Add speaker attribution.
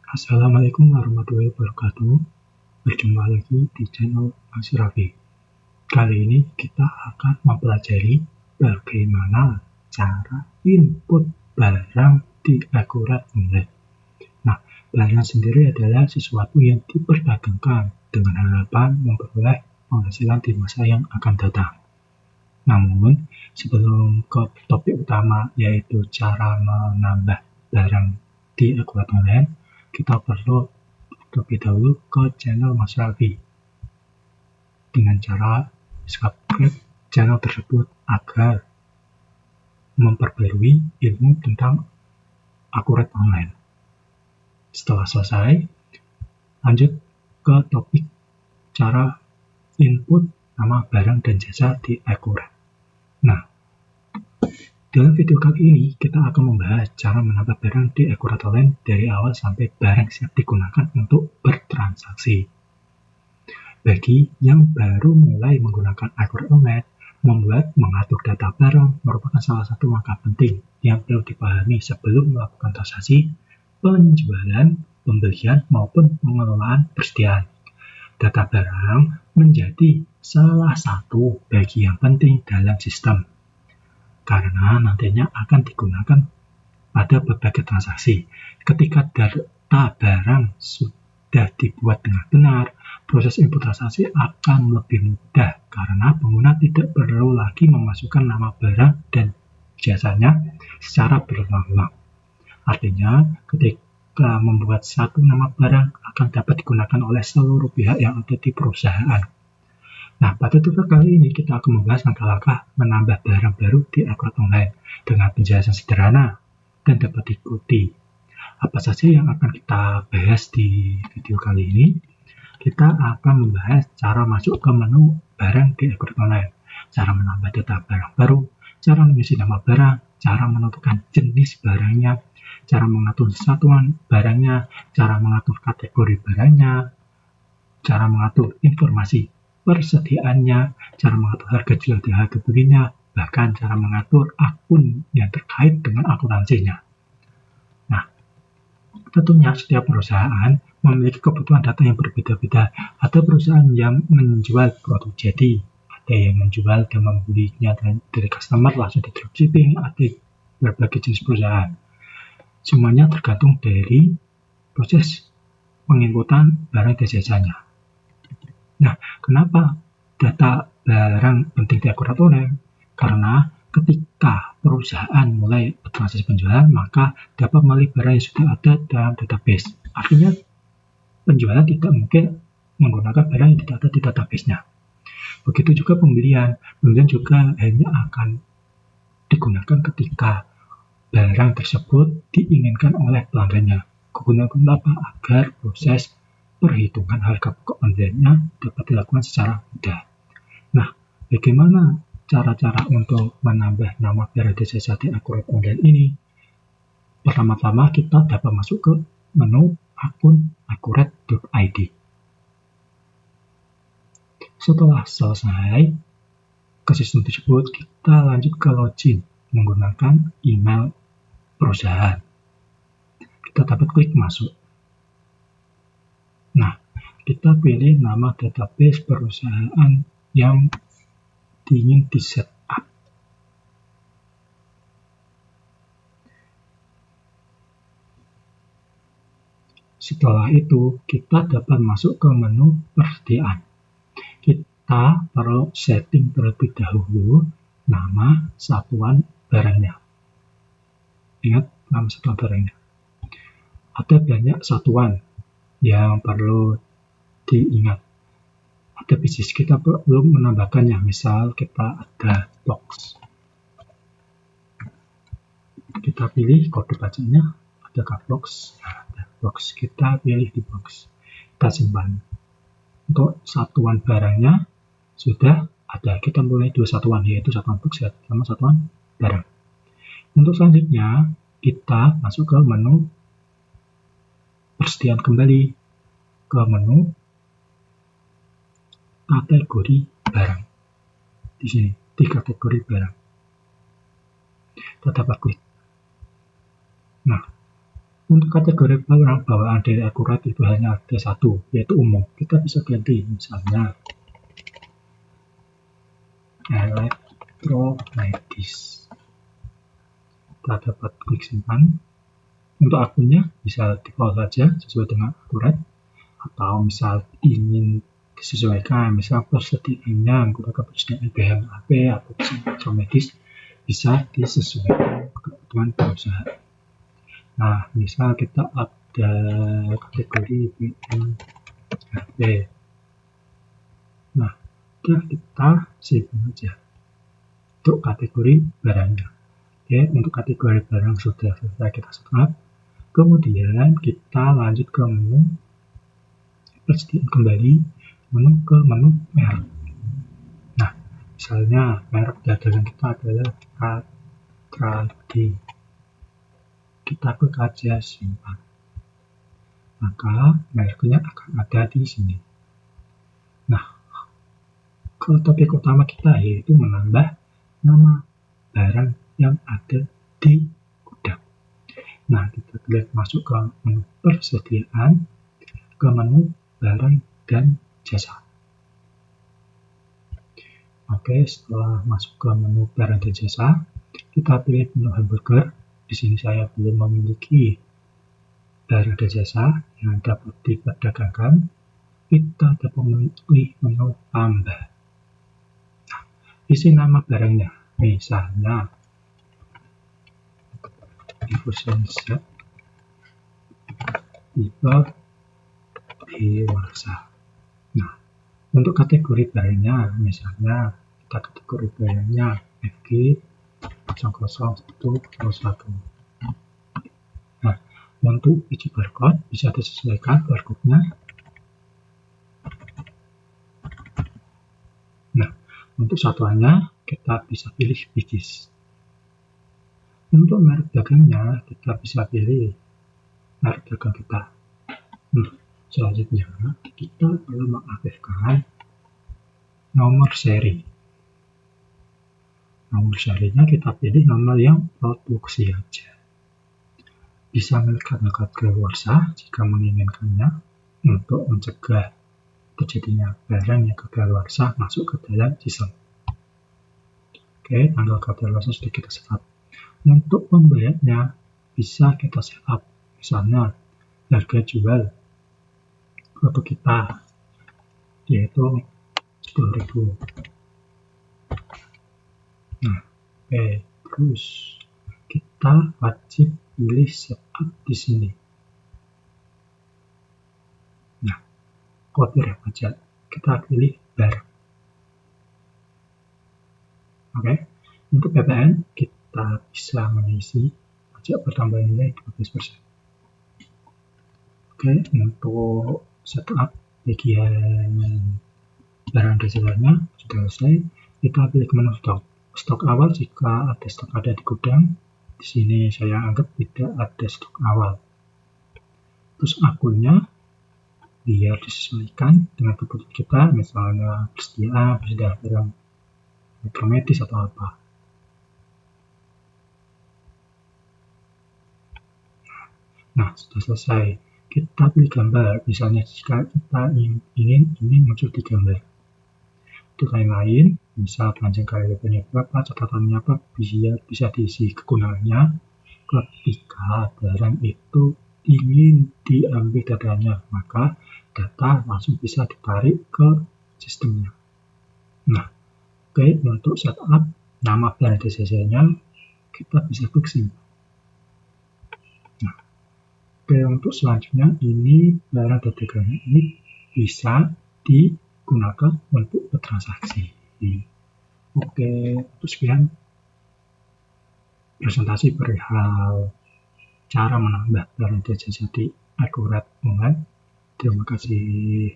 Speaker 1: Assalamualaikum warahmatullahi wabarakatuh. Berjumpa lagi di channel Mas Raffi. Kali ini kita akan mempelajari bagaimana cara input barang di akurat online. Nah, barang sendiri adalah sesuatu yang diperdagangkan dengan harapan memperoleh penghasilan di masa yang akan datang. Namun, sebelum ke topik utama yaitu cara menambah barang di akurat online, kita perlu terlebih dahulu ke channel Mas Raffi dengan cara subscribe channel tersebut agar memperbarui ilmu tentang akurat online. Setelah selesai, lanjut ke topik cara input nama barang dan jasa di akurat. Nah, dalam video kali ini kita akan membahas cara menambah barang di akurat online dari awal sampai barang siap digunakan untuk bertransaksi. Bagi yang baru mulai menggunakan akurat online, mengatur data barang merupakan salah satu langkah penting yang perlu dipahami sebelum melakukan transaksi, penjualan, pembelian, maupun pengelolaan persediaan. Data barang menjadi salah satu bagian penting dalam sistem, karena nantinya akan digunakan pada berbagai transaksi. Ketika data barang sudah dibuat dengan benar, proses input transaksi akan lebih mudah karena pengguna tidak perlu lagi memasukkan nama barang dan jasanya secara berulang-ulang. Artinya, ketika membuat satu nama barang akan dapat digunakan oleh seluruh pihak yang ada di perusahaan. Nah, pada tutorial kali ini kita akan membahas langkah-langkah menambah barang baru di akurat online dengan penjelasan sederhana dan dapat diikuti. Apa saja yang akan kita bahas di video kali ini? Kita akan membahas cara masuk ke menu barang di akurat online, cara menambah data barang baru, cara mengisi nama barang, cara menentukan jenis barangnya, cara mengatur satuan barangnya, cara mengatur kategori barangnya, cara mengatur informasi persediaannya, cara mengatur harga jual dan harga belinya, bahkan cara mengatur akun yang terkait dengan akuntansinya. Nah, tentunya setiap perusahaan memiliki kebutuhan data yang berbeda-beda. Ada perusahaan yang menjual produk jadi, ada yang menjual dan membelinya dari customer langsung di dropshipping, ada berbagai jenis perusahaan. Semuanya tergantung dari proses penginputan barang dan jasanya. Nah, kenapa data barang penting di akurat online? Karena ketika perusahaan mulai transaksi penjualan, maka dapat melalui barang yang sudah ada dalam database. Artinya, penjualan tidak mungkin menggunakan barang yang tidak ada di database-nya. Begitu juga pembelian. Pembelian juga hanya akan digunakan ketika barang tersebut diinginkan oleh pelanggannya. Kegunaan apa? Agar proses perhitungan harga pokok online-nya dapat dilakukan secara mudah. Nah, bagaimana cara-cara untuk menambah nama barang dan jasa di akurat online ini? Pertama-tama kita dapat masuk ke menu akun akurat.id. Setelah selesai ke sistem tersebut, kita lanjut ke login menggunakan email perusahaan. Kita dapat klik masuk. Nah, kita pilih nama database perusahaan yang ingin di setup. Setelah itu, kita dapat masuk ke menu persediaan. Kita perlu setting terlebih dahulu nama satuan barangnya. Ingat nama satuan barangnya. Ada banyak satuan yang perlu diingat. Ada bisnis kita belum menambahkannya. Misal kita ada box. Kita pilih kode bacaannya. Adakah box? Ada box. Kita pilih di box. Kita simpan. Untuk satuan barangnya sudah ada. Kita mulai dua satuan, yaitu satuan box sama satuan barang. Untuk selanjutnya kita masuk ke menu persediaan kembali, ke menu kategori barang. Di sini di kategori barang kita dapat klik. Nah, Untuk kategori barang bawaan dari akurat itu hanya ada satu, yaitu umum. Kita bisa ganti, misalnya elektromedis. Kita dapat klik simpan. Untuk akunnya bisa default saja sesuai dengan akurat, atau misal ingin disesuaikan, misal persediaannya menggunakan persediaan BMAP atau elektromedis, bisa disesuaikan kebutuhan perusahaan. Nah, misal kita ada kategori BMAP. Nah, kita simpan saja untuk kategori barangnya. Oke, untuk kategori barang sudah selesai kita setup. Kemudian kita lanjut ke menu persediaan kembali, ke menu merek. Nah, misalnya merek dagangan kita adalah Atradi. Kita klik aja simpan. Maka mereknya akan ada di sini. Nah, ke topik utama kita yaitu menambah nama barang yang ada di gudang. Nah, kita klik masuk ke menu persediaan, ke menu barang dan jasa. Oke, setelah masuk ke menu barang dan jasa, kita pilih menu hamburger. Di sini saya belum memiliki barang dan jasa yang dapat diperdagangkan. Kita dapat memilih menu tambah. Nah, isi nama barangnya, misalnya infusion set tipe dewasa. Nah, untuk kategori barangnya, misalnya kita kategori barangnya FG 00101. Nah, untuk biji barcode bisa disesuaikan barcode-nya. Nah, untuk satuannya kita bisa pilih biji. Untuk merek dagangnya kita bisa pilih merek dagang kita. Nah, selanjutnya kita perlu mengaktifkan nomor seri. Nomor serinya kita pilih nomor yang produksi aja. Bisa melekat-lekat keluarsa jika menginginkannya untuk mencegah terjadinya barang yang kedaluarsa masuk ke dalam sistem. Oke, tanggal kedaluarsa sudah kita setup. Untuk pembayarnya bisa kita setup, misalnya harga jual produk kita yaitu 10.000. Nah, oke, terus kita wajib pilih setup di sini. Nah, kode pajak kita pilih barang. Oke, untuk PPN kita bisa mengisi pajak bertambah nilai 12%. Oke, untuk setup bagian barang dasarnya sudah selesai. Kita pilih menu stok. Stok awal jika ada stok ada di gudang. Di sini saya anggap tidak ada stok awal. Terus akunnya biar disesuaikan dengan kebutuhan kita, misalnya persediaan barang elektromedis atau apa. Nah, sudah selesai. Kita pilih gambar, misalnya jika kita ingin muncul di gambar. Untuk lain-lain, misal panjang kali lebarnya berapa, catatannya apa, bisa diisi kegunaannya ketika barang itu ingin diambil datanya, maka data langsung bisa ditarik ke sistemnya. Nah, oke, untuk setup nama barang dasarnya kita bisa klik simpan. Nah, oke, untuk selanjutnya ini barang dagangan ini bisa digunakan untuk bertransaksi. Oke, untuk sekian presentasi perihal cara menambah barang dan jasa di Akurat Online. Terima kasih.